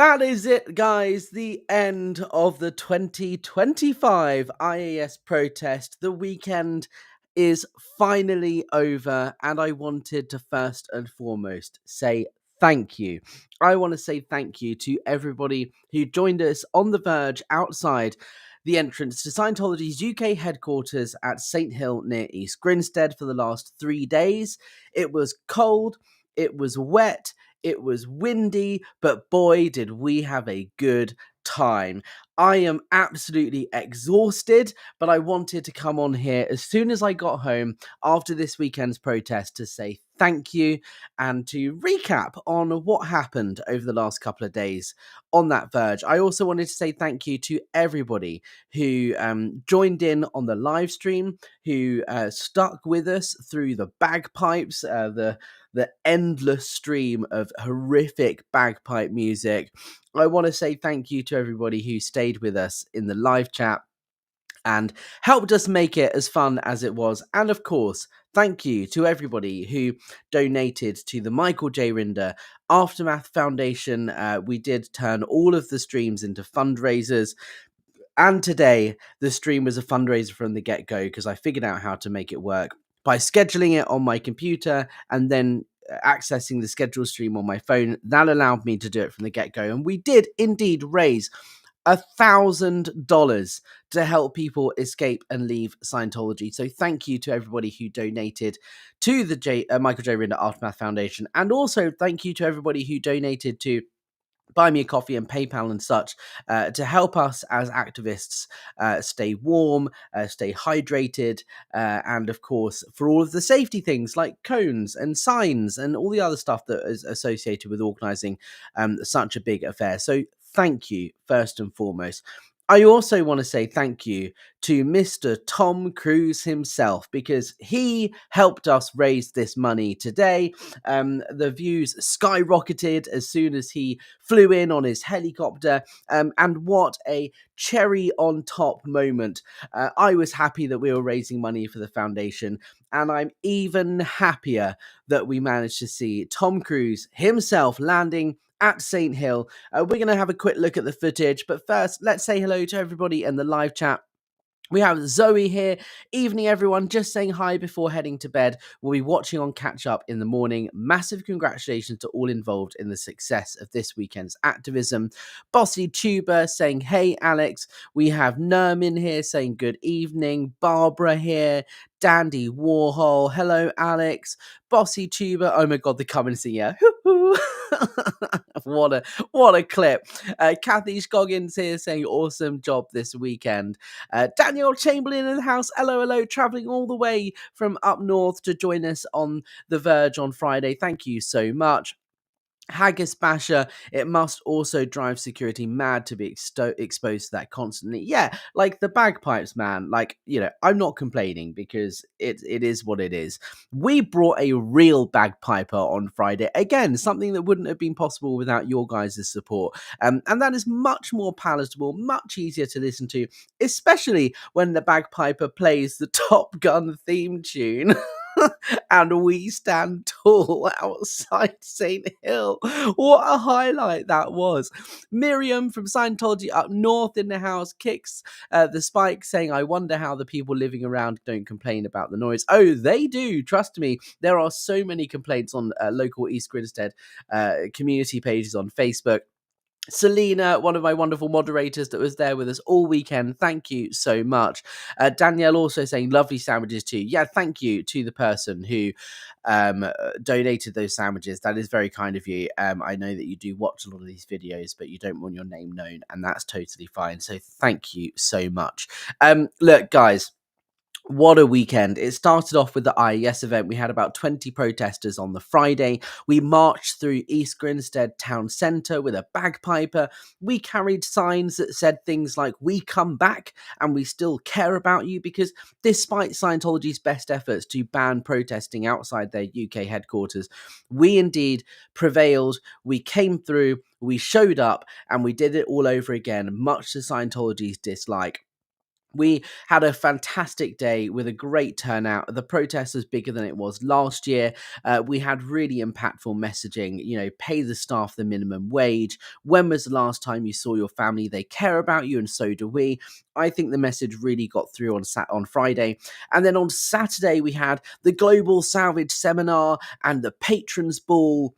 That is it, guys. The end of the 2025 IAS protest. The weekend is finally over, and I wanted to first and foremost say thank you. I want to say thank you to everybody who joined us on the verge outside the entrance to Scientology's UK headquarters at St. Hill near East Grinstead for the last 3 days. It was cold, it was wet, it was windy, but boy, did we have a good time. I am absolutely exhausted, but I wanted to come on here as soon as I got home after this weekend's protest to say thank you and to recap on what happened over the last couple of days on that verge. I also wanted to say thank you to everybody who joined in on the live stream, who stuck with us through the bagpipes, the endless stream of horrific bagpipe music. I want to say thank you to everybody who stayed with us in the live chat and helped us make it as fun as it was. And of course, thank you to everybody who donated to the Michael J. Rinder Aftermath Foundation. We did turn all of the streams into fundraisers. And today, the stream was a fundraiser from the get-go because I figured out how to make it work by scheduling it on my computer and then accessing the scheduled stream on my phone. That allowed me to do it from the get-go. And we did indeed raise $1,000 to help people escape and leave Scientology. So thank you to everybody who donated to the Michael J. Rinder Aftermath Foundation. And also thank you to everybody who donated to Buy Me a Coffee and PayPal and such to help us as activists stay warm, stay hydrated, and of course for all of the safety things like cones and signs and all the other stuff that is associated with organising such a big affair. So thank you first and foremost. I also want to say thank you to Mr. Tom Cruise himself because he helped us raise this money today. The views skyrocketed as soon as he flew in on his helicopter, and what a cherry on top moment. I was happy that we were raising money for the foundation, and I'm even happier that we managed to see Tom Cruise himself landing at St. Hill. We're going to have a quick look at the footage, but first, let's say hello to everybody in the live chat. We have Zoe here. Evening, everyone. Just saying hi before heading to bed. We'll be watching on Catch Up in the morning. Massive congratulations to all involved in the success of this weekend's activism. Bossy Tuber saying, hey, Alex. We have Nermin here saying good evening. Barbara here. Dandy Warhol. Hello, Alex. Bossy Tuber. Oh my God, the comments here. What a clip. Kathy Scoggins here saying awesome job this weekend. Daniel Chamberlain in the house. Hello, traveling all the way from up north to join us on The Verge on Friday. Thank you so much. Haggis Basher, it must also drive security mad to be exposed to that constantly. Yeah, like the bagpipes, man. Like, I'm not complaining because it is what it is. We brought a real bagpiper on Friday. Again, something that wouldn't have been possible without your guys' support. And that is much more palatable, much easier to listen to, especially when the bagpiper plays the Top Gun theme tune. And we stand tall outside St. Hill. What a highlight that was. Miriam from Scientology up north in the house kicks the spike saying, I wonder how the people living around don't complain about the noise. Oh, they do. Trust me. There are so many complaints on local East Grinstead community pages on Facebook. Selena, one of my wonderful moderators that was there with us all weekend. Thank you so much. Danielle also saying lovely sandwiches too. Yeah, thank you to the person who donated those sandwiches. That is very kind of you. I know that you do watch a lot of these videos, but you don't want your name known, and that's totally fine. So thank you so much. Look, guys. What a weekend. It started off with the IES event. We had about 20 protesters on the Friday. We marched through East Grinstead Town Centre with a bagpiper. We carried signs that said things like, we come back and we still care about you, because despite Scientology's best efforts to ban protesting outside their UK headquarters, we indeed prevailed. We came through, we showed up, and we did it all over again, much to Scientology's dislike. We had a fantastic day with a great turnout. The protest was bigger than it was last year. We had really impactful messaging, pay the staff the minimum wage. When was the last time you saw your family? They care about you, and so do we. I think the message really got through on Friday. And then on Saturday, we had the Global Salvage Seminar and the Patrons Ball.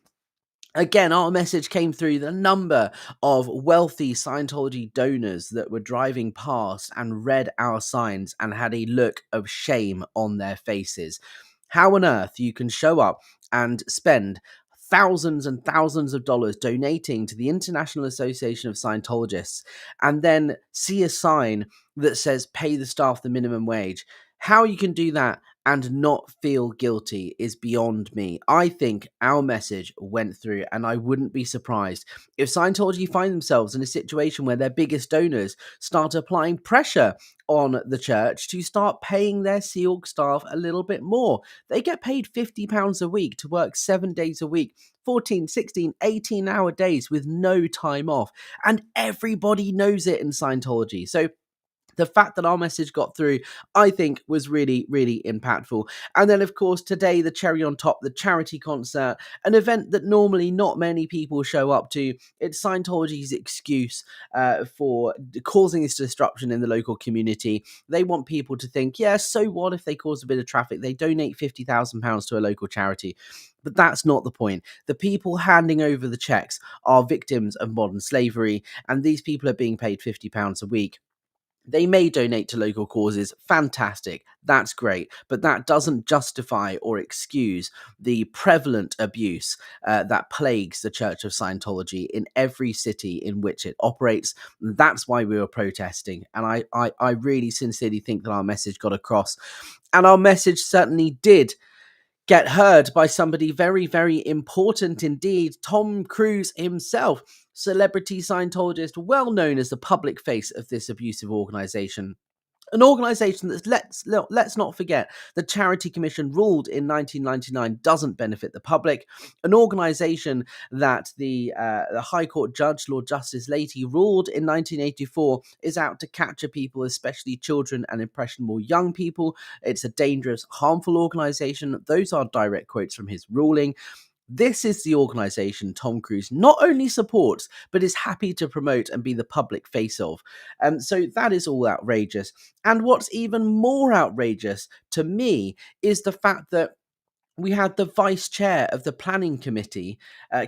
Again, our message came through the number of wealthy Scientology donors that were driving past and read our signs and had a look of shame on their faces. How on earth you can show up and spend thousands and thousands of dollars donating to the International Association of Scientologists and then see a sign that says pay the staff the minimum wage? How you can do that and not feel guilty is beyond me. I think our message went through, and I wouldn't be surprised if Scientology find themselves in a situation where their biggest donors start applying pressure on the church to start paying their Sea Org staff a little bit more. They get paid £50 a week to work 7 days a week, 14, 16, 18-hour days with no time off. And everybody knows it in Scientology. So the fact that our message got through, I think, was really, really impactful. And then, of course, today, the cherry on top, the charity concert, an event that normally not many people show up to. It's Scientology's excuse for causing this disruption in the local community. They want people to think, yeah, so what if they cause a bit of traffic? They donate £50,000 to a local charity. But that's not the point. The people handing over the checks are victims of modern slavery, and these people are being paid £50 a week. They may donate to local causes. Fantastic. That's great. But that doesn't justify or excuse the prevalent abuse that plagues the Church of Scientology in every city in which it operates. That's why we were protesting. And I really sincerely think that our message got across. And our message certainly did get heard by somebody very, very important indeed, Tom Cruise himself, celebrity Scientologist, well known as the public face of this abusive organization. An organization that, let's not forget, the Charity Commission ruled in 1999 doesn't benefit the public. An organization that the High Court Judge, Lord Justice Leahy, ruled in 1984 is out to capture people, especially children and impressionable young people. It's a dangerous, harmful organization. Those are direct quotes from his ruling. This is the organization Tom Cruise not only supports, but is happy to promote and be the public face of. So that is all outrageous. And what's even more outrageous to me is the fact that we had the vice chair of the planning committee,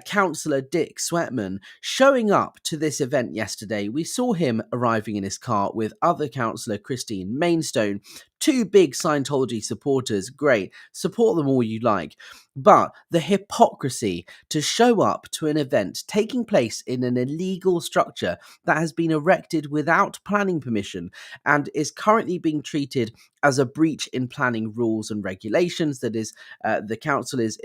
Councillor Dick Sweatman, showing up to this event yesterday. We saw him arriving in his car with other councillor Christine Mainstone, two big Scientology supporters. Great, support them all you like. But the hypocrisy to show up to an event taking place in an illegal structure that has been erected without planning permission and is currently being treated as a breach in planning rules and regulations, that is, the council is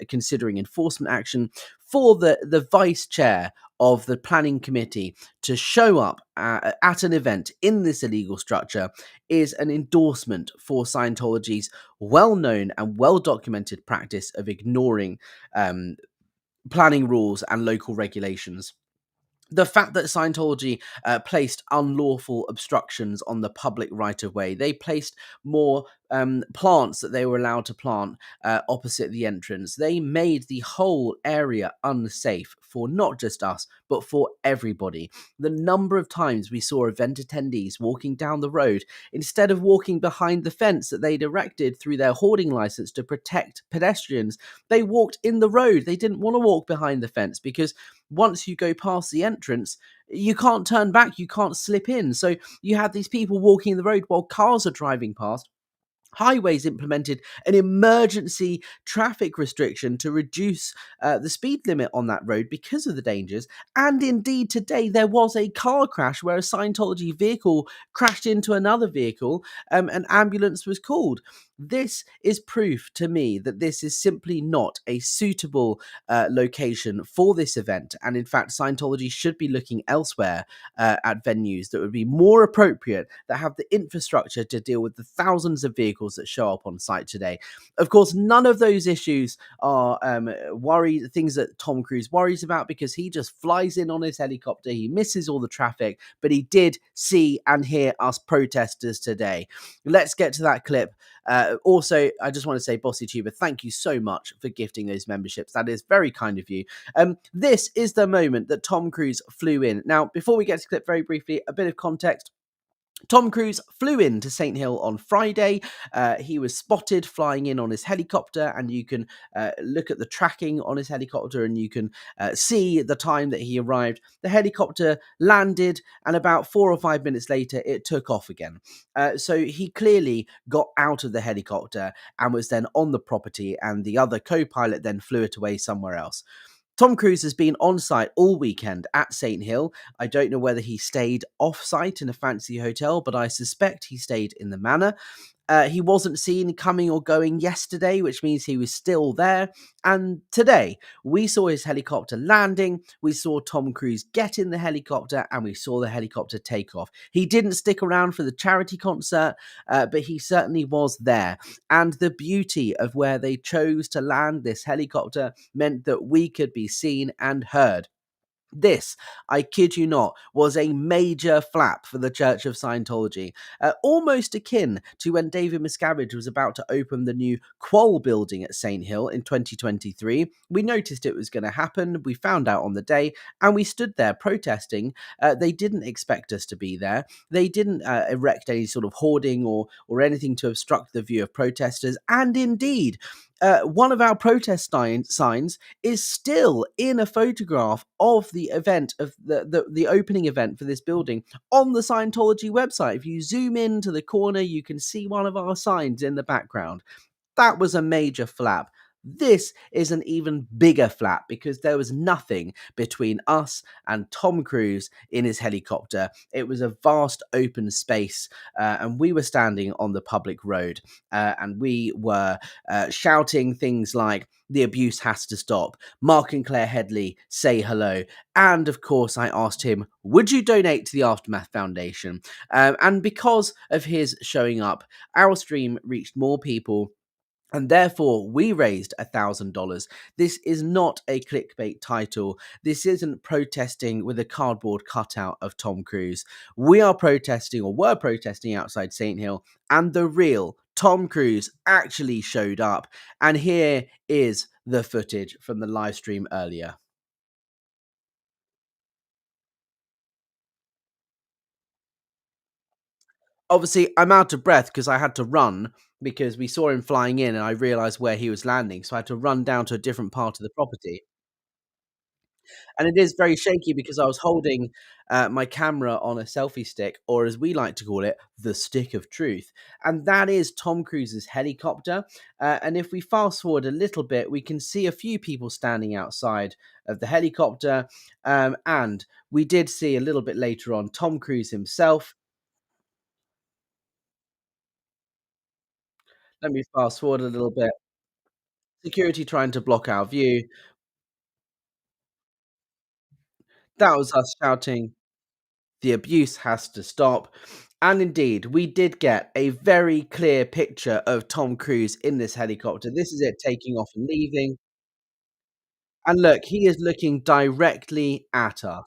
considering enforcement action, for the vice chair of the planning committee to show up at an event in this illegal structure is an endorsement for Scientology's well-known and well-documented practice of ignoring planning rules and local regulations. The fact that Scientology placed unlawful obstructions on the public right-of-way, they placed more plants that they were allowed to plant opposite the entrance. They made the whole area unsafe for not just us, but for everybody. The number of times we saw event attendees walking down the road, instead of walking behind the fence that they'd erected through their hoarding license to protect pedestrians, they walked in the road. They didn't want to walk behind the fence because once you go past the entrance, you can't turn back, you can't slip in. So you had these people walking the road while cars are driving past. Highways implemented an emergency traffic restriction to reduce the speed limit on that road because of the dangers. And indeed, today there was a car crash where a Scientology vehicle crashed into another vehicle. An ambulance was called. This is proof to me that this is simply not a suitable location for this event. And in fact, Scientology should be looking elsewhere at venues that would be more appropriate, that have the infrastructure to deal with the thousands of vehicles that show up on site today. Of course, none of those issues are things that Tom Cruise worries about, because he just flies in on his helicopter, he misses all the traffic, but he did see and hear us protesters today. Let's get to that clip. Also, I just want to say, Bossy Tuber, thank you so much for gifting those memberships. That is very kind of you. This is the moment that Tom Cruise flew in. Now, before we get to the clip, very briefly, a bit of context. Tom Cruise flew in to St. Hill on Friday. He was spotted flying in on his helicopter, and you can look at the tracking on his helicopter, and you can see the time that he arrived. The helicopter landed, and about 4 or 5 minutes later, it took off again. So he clearly got out of the helicopter and was then on the property, and the other co-pilot then flew it away somewhere else. Tom Cruise has been on site all weekend at St. Hill. I don't know whether he stayed off site in a fancy hotel, but I suspect he stayed in the Manor. He wasn't seen coming or going yesterday, which means he was still there. And today, we saw his helicopter landing, we saw Tom Cruise get in the helicopter, and we saw the helicopter take off. He didn't stick around for the charity concert, but he certainly was there. And the beauty of where they chose to land this helicopter meant that we could be seen and heard. This, I kid you not, was a major flap for the Church of Scientology, almost akin to when David Miscavige was about to open the new Quoll building at St. Hill in 2023. We noticed it was going to happen, we found out on the day, and we stood there protesting. They didn't expect us to be there. They didn't erect any sort of hoarding or anything to obstruct the view of protesters, and indeed, one of our protest signs is still in a photograph of the event, of the opening event for this building, on the Scientology website. If you zoom into the corner, you can see one of our signs in the background. That was a major flap. This is an even bigger flap, because there was nothing between us and Tom Cruise in his helicopter. It was a vast open space, and we were standing on the public road, and we were shouting things like, "The abuse has to stop. Mark and Claire Headley, say hello." And of course, I asked him, would you donate to the Aftermath Foundation? And because of his showing up, our stream reached more people, and therefore we raised $1,000. This is not a clickbait title. This isn't protesting with a cardboard cutout of Tom Cruise. We are protesting, or were protesting, outside St. Hill, and the real Tom Cruise actually showed up. And here is the footage from the live stream earlier. Obviously, I'm out of breath because I had to run, because we saw him flying in and I realized where he was landing. So I had to run down to a different part of the property. And it is very shaky because I was holding my camera on a selfie stick, or as we like to call it, the stick of truth. And that is Tom Cruise's helicopter. And if we fast forward a little bit, we can see a few people standing outside of the helicopter. And we did see a little bit later on Tom Cruise himself. Let me fast forward a little bit. Security trying to block our view. That was us shouting, "The abuse has to stop." And indeed, we did get a very clear picture of Tom Cruise in this helicopter. This is it taking off and leaving. And look, he is looking directly at us.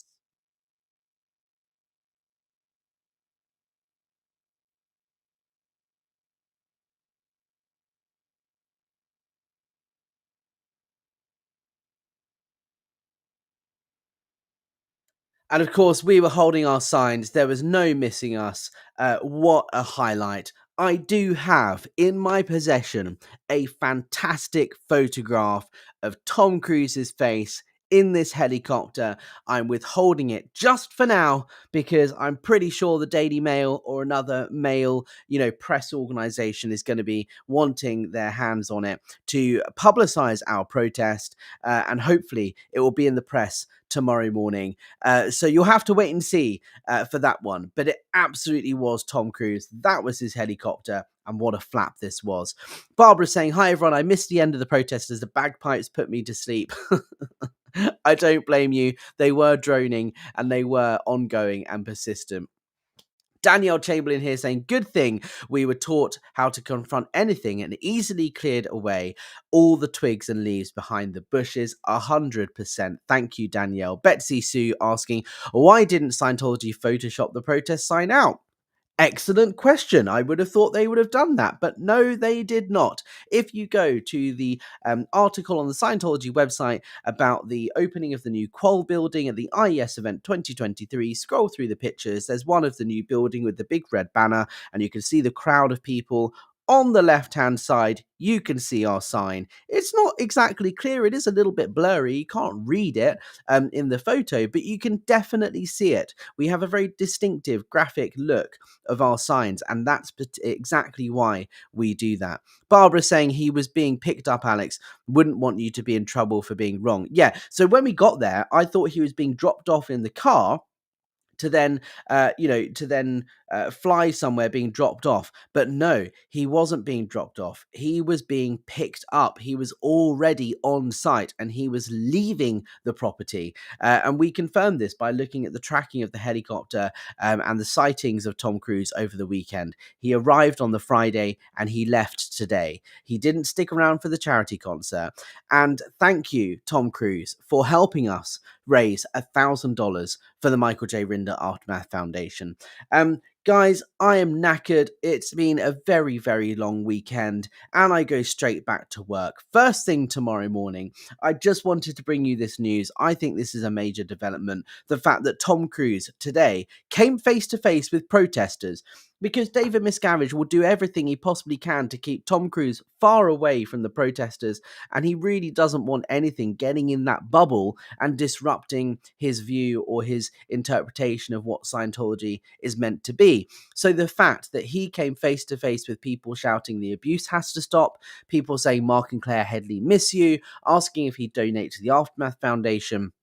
And of course, we were holding our signs. There was no missing us. What a highlight. I do have in my possession a fantastic photograph of Tom Cruise's face in this helicopter. I'm withholding it just for now because I'm pretty sure the Daily Mail or another mail, press organization is going to be wanting their hands on it to publicize our protest, and hopefully it will be in the press tomorrow morning. So you'll have to wait and see for that one. But it absolutely was Tom Cruise. That was his helicopter. And what a flap this was. Barbara saying, hi, everyone. I missed the end of the protest as the bagpipes put me to sleep. I don't blame you. They were droning and they were ongoing and persistent. Danielle Chamberlain here saying, good thing we were taught how to confront anything and easily cleared away all the twigs and leaves behind the bushes. 100%. Thank you, Danielle. Betsy Sue asking, why didn't Scientology Photoshop the protest sign out? Excellent question. I would have thought they would have done that, but no, they did not. If you go to the article on the Scientology website about the opening of the new Qual building at the IES event 2023, scroll through the pictures. There's one of the new building with the big red banner, and you can see the crowd of people. On the left-hand side, you can see our sign. It's not exactly clear. It is a little bit blurry. You can't read it in the photo, but you can definitely see it. We have a very distinctive graphic look of our signs, and that's exactly why we do that. Barbara saying he was being picked up, Alex. Wouldn't want you to be in trouble for being wrong. Yeah, so when we got there, I thought he was being dropped off in the car to then fly somewhere, being dropped off. But no, he wasn't being dropped off. He was being picked up. He was already on site and he was leaving the property. And we confirmed this by looking at the tracking of the helicopter and the sightings of Tom Cruise over the weekend. He arrived on the Friday and he left today. He didn't stick around for the charity concert. And thank you, Tom Cruise, for helping us raise $1,000 for the Michael J. Rinder Aftermath Foundation. Guys, I am knackered. It's been a very, very long weekend, and I go straight back to work. First thing tomorrow morning, I just wanted to bring you this news. I think this is a major development. The fact that Tom Cruise today came face to face with protesters, because David Miscavige will do everything he possibly can to keep Tom Cruise far away from the protesters, and he really doesn't want anything getting in that bubble and disrupting his view or his interpretation of what Scientology is meant to be. So the fact that he came face to face with people shouting the abuse has to stop, people saying Mark and Claire Headley miss you, asking if he'd donate to the Aftermath Foundation.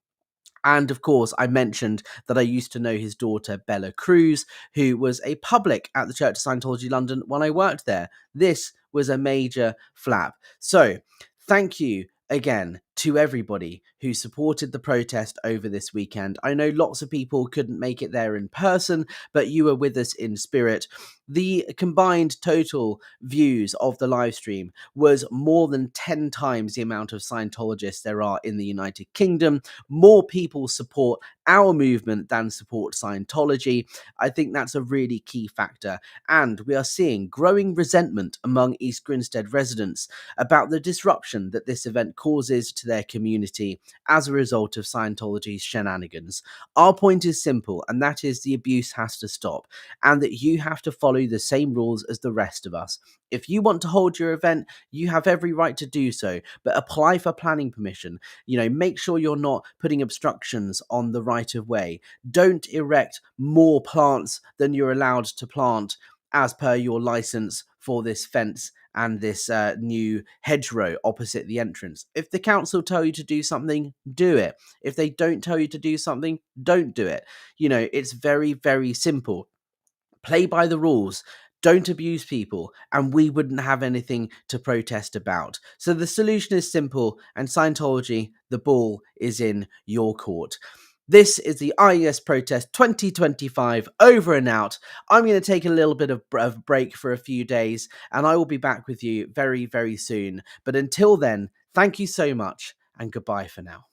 And of course, I mentioned that I used to know his daughter, Bella Cruz, who was a public at the Church of Scientology London when I worked there. This was a major flap. So thank you again to everybody who supported the protest over this weekend. I know lots of people couldn't make it there in person, but you were with us in spirit. The combined total views of the live stream was more than 10 times the amount of Scientologists there are in the United Kingdom. More people support our movement than support Scientology. I think that's a really key factor. And we are seeing growing resentment among East Grinstead residents about the disruption that this event causes to their community as a result of Scientology's shenanigans. Our point is simple, and that is the abuse has to stop, and that you have to follow the same rules as the rest of us. If you want to hold your event, you have every right to do so, but apply for planning permission. Make sure you're not putting obstructions on the right of way. Don't erect more plants than you're allowed to plant as per your license for this fence and this new hedgerow opposite the entrance. If the council tell you to do something, do it. If they don't tell you to do something, don't do it. It's very, very simple. Play by the rules. Don't abuse people, and we wouldn't have anything to protest about. So the solution is simple, and Scientology, the ball is in your court. This is the IES Protest 2025 over and out. I'm going to take a little bit of break for a few days, and I will be back with you very, very soon. But until then, thank you so much, and goodbye for now.